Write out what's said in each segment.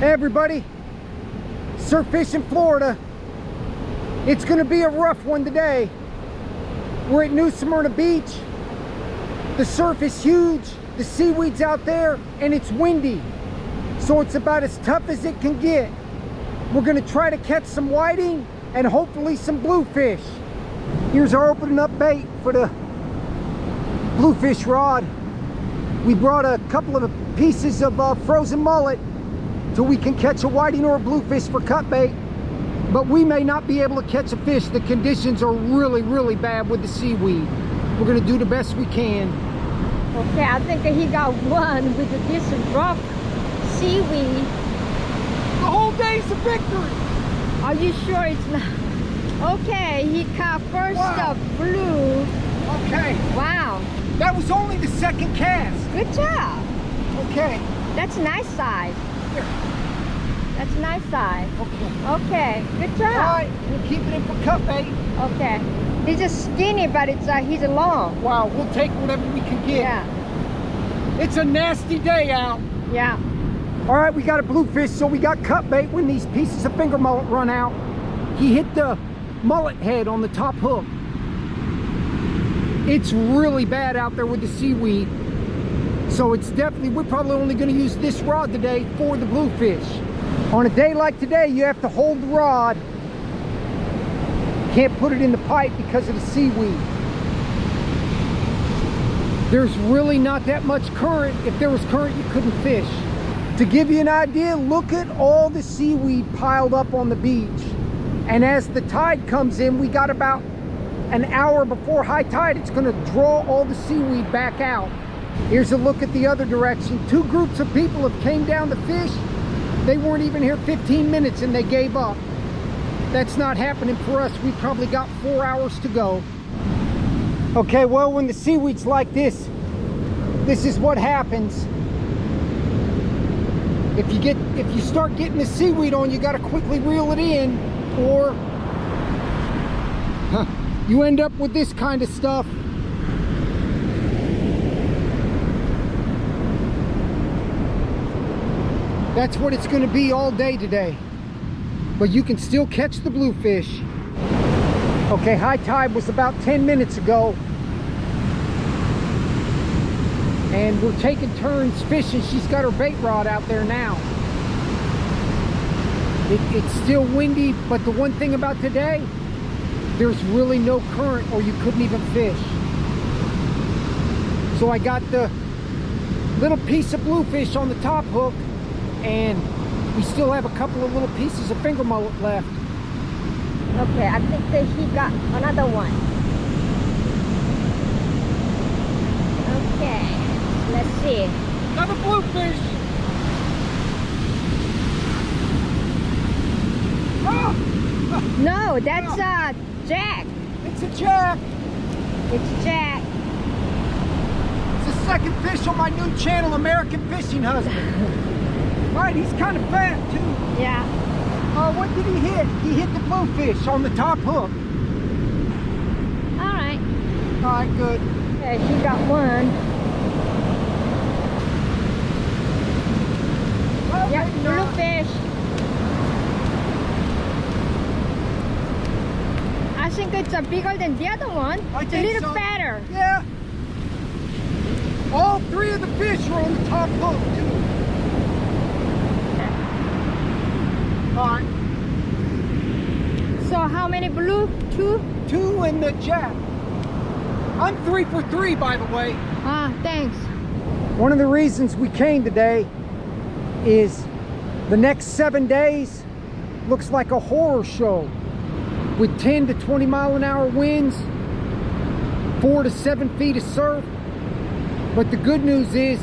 Hey everybody, surf fishing Florida. It's gonna be a rough one today. We're at New Smyrna Beach. The surf is huge, the seaweed's out there, and it's windy. So it's about as tough as it can get. We're gonna try to catch some whiting and hopefully some bluefish. Here's our opening up bait for the bluefish rod. We brought a couple of pieces of frozen mullet so we can catch a whiting or a bluefish for cut bait, but we may not be able to catch a fish. The conditions are really bad with the seaweed. We're gonna do the best we can. Okay, I think he got one with this rough seaweed. The whole day's a victory. Are you sure it's not? Okay, he caught first Wow. the blue. Okay, Wow, that was only the second cast. good job. Okay, That's nice size. here. That's nice size. Okay. Okay, good job. All right, we'll keep it in for cut bait. Okay, he's just skinny, but it's he's long. Wow, we'll take whatever we can get. Yeah, It's a nasty day out. yeah. All right, we got a bluefish, so we got cut bait when these pieces of finger mullet run out. He hit the mullet head on the top hook. It's really bad out there with the seaweed. So it's definitely, we're probably only gonna use this rod today for the bluefish. On a day like today, you have to hold the rod. Can't put it in the pipe because of the seaweed. There's really not that much current. If there was current, you couldn't fish. To give you an idea, look at all the seaweed piled up on the beach. And as the tide comes in, we got about an hour before high tide, it's gonna draw all the seaweed back out. Here's a look at the other direction. Two groups of people have came down to fish. They weren't even here 15 minutes and they gave up. That's not happening for us. We probably got 4 hours to go. Okay, well, when the seaweed's like this is what happens. If you start getting the seaweed on, you got to quickly reel it in, or you end up with this kind of stuff. That's what it's going to be all day today. But you can still catch the bluefish. Okay, high tide was about 10 minutes ago. And we're taking turns fishing. She's got her bait rod out there now. It's still windy, but the one thing about today, there's really no current or you couldn't even fish. So I got the little piece of bluefish on the top hook, and we still have a couple of little pieces of finger mullet left. Okay, I think that he got another one. Okay, let's see. Another bluefish. Oh, No, that's Jack. it's a jack. It's Jack. It's the second fish on my new channel, American Fishing Husband. Right, he's kind of fat too. Yeah. What did he hit? He hit the bluefish on the top hook. All right. All right, good. Okay, he got one. Well, Yep, maybe not. bluefish. I think it's bigger than the other one. I It's a think little so. fatter. Yeah. All three of the fish are on the top hook too. All right. So how many blue? Two? Two and the jack. I'm 3 for 3, by the way. Ah, thanks. One of the reasons we came today is the next 7 days looks like a horror show with 10 to 20 mile an hour winds, 4 to 7 feet of surf. But the good news is,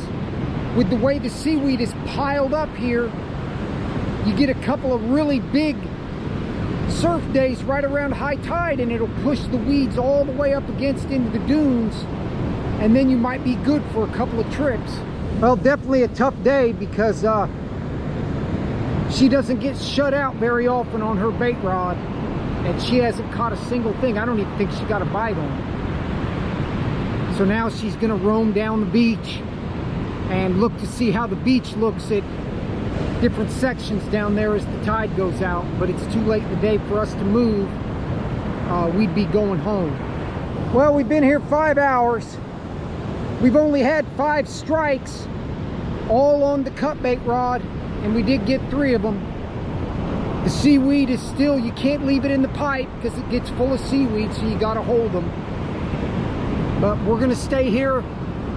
with the way the seaweed is piled up here, you get a couple of really big surf days right around high tide, and it'll push the weeds all the way up against into the dunes, and then you might be good for a couple of trips. Well, definitely a tough day because she doesn't get shut out very often on her bait rod, and she hasn't caught a single thing. I don't even think she got a bite on it. So now she's gonna roam down the beach and look to see how the beach looks at different sections down there as the tide goes out, but it's too late in the day for us to move. We'd be going home. Well, we've been here 5 hours. We've only had 5 strikes, all on the cut bait rod, and we did get 3 of them. The seaweed is still, you can't leave it in the pipe because it gets full of seaweed, so you got to hold them. But we're going to stay here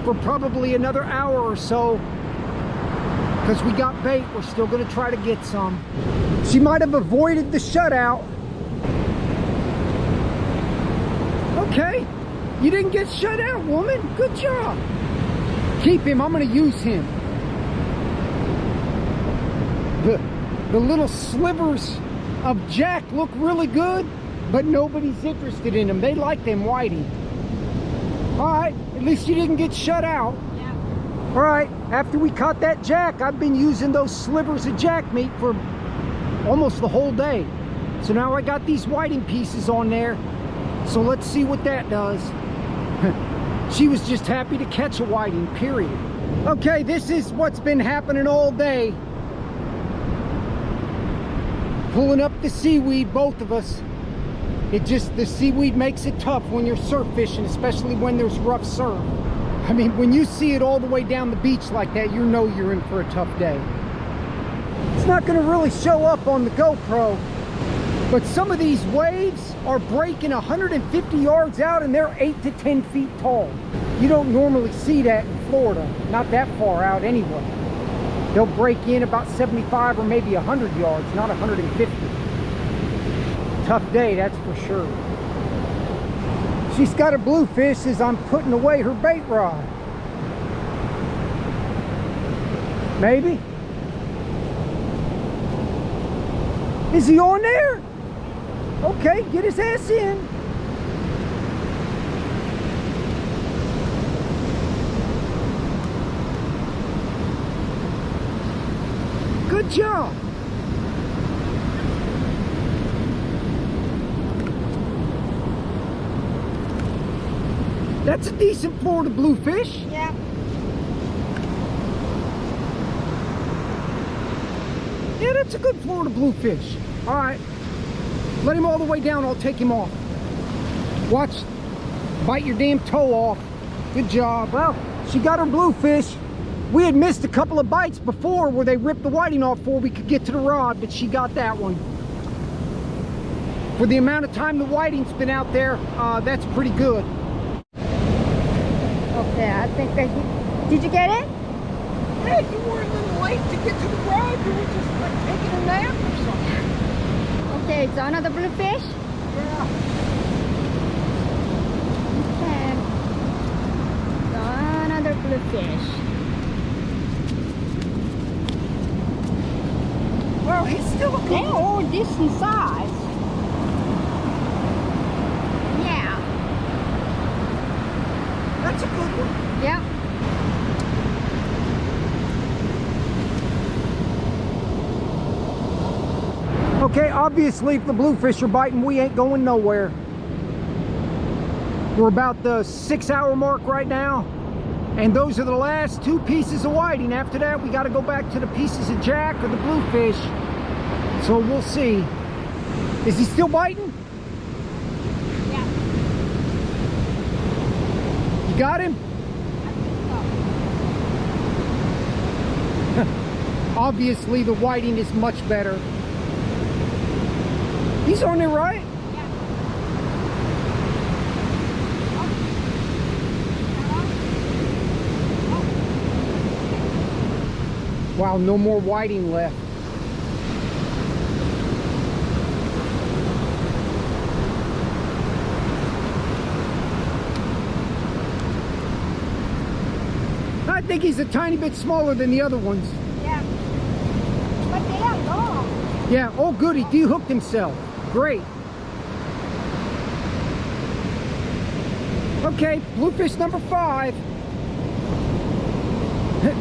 for probably another hour or so because we got bait. We're still going to try to get some. She might have avoided the shutout. Okay, you didn't get shut out, woman. Good job. Keep him. I'm going to use him. The little slivers of jack look really good, but nobody's interested in them. They like them whiting. All right, at least you didn't get shut out. Yeah. All right, after we caught that jack, I've been using those slivers of jack meat for almost the whole day. So now I got these whiting pieces on there. So let's see what that does. She was just happy to catch a whiting, period. Okay, this is what's been happening all day. Pulling up the seaweed, both of us. The seaweed makes it tough when you're surf fishing, especially when there's rough surf. I mean, when you see it all the way down the beach like that, you know you're in for a tough day. It's not going to really show up on the GoPro, but some of these waves are breaking 150 yards out and they're 8 to 10 feet tall. You don't normally see that in Florida, not that far out anyway. They'll break in about 75 or maybe 100 yards, not 150. Tough day, that's for sure. She's got a bluefish as I'm putting away her bait rod. Maybe. Is he on there? Okay, get his ass in. Good job. That's a decent Florida bluefish. Yeah. Yeah, that's a good Florida bluefish. All right. Let him all the way down. I'll take him off. Watch. Bite your damn toe off. Good job. Well, she got her bluefish. We had missed a couple of bites before where they ripped the whiting off before we could get to the rod, but she got that one. For the amount of time the whiting's been out there, that's pretty good. Okay, I think that did you get it? Hey, you were a little late to get to the rod. You were just like taking a nap or something. Okay, it's another bluefish. Yeah. Okay. So another bluefish. Well, he's still a good They're all decent size. Yeah. That's a good one. Yeah. Okay, obviously if the bluefish are biting, we ain't going nowhere. We're about the 6-hour mark right now, and those are the last 2 pieces of whiting. After that, we got to go back to the pieces of jack or the bluefish. So we'll see. Is he still biting? Yeah. You got him? Obviously the whiting is much better. He's on there, right? Yeah. Wow, no more whiting left. I think he's a tiny bit smaller than the other ones. Yeah. But they are long. Yeah, oh good, he de-hooked himself. Great. Okay, bluefish number 5.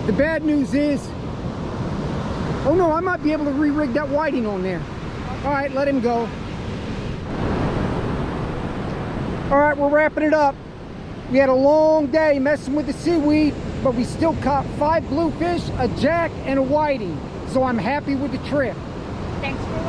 The bad news is, oh no, I might be able to re-rig that whiting on there. All right, let him go. All right, we're wrapping it up. We had a long day messing with the seaweed, but we still caught 5 bluefish, a jack, and a whiting. So I'm happy with the trip. Thanks for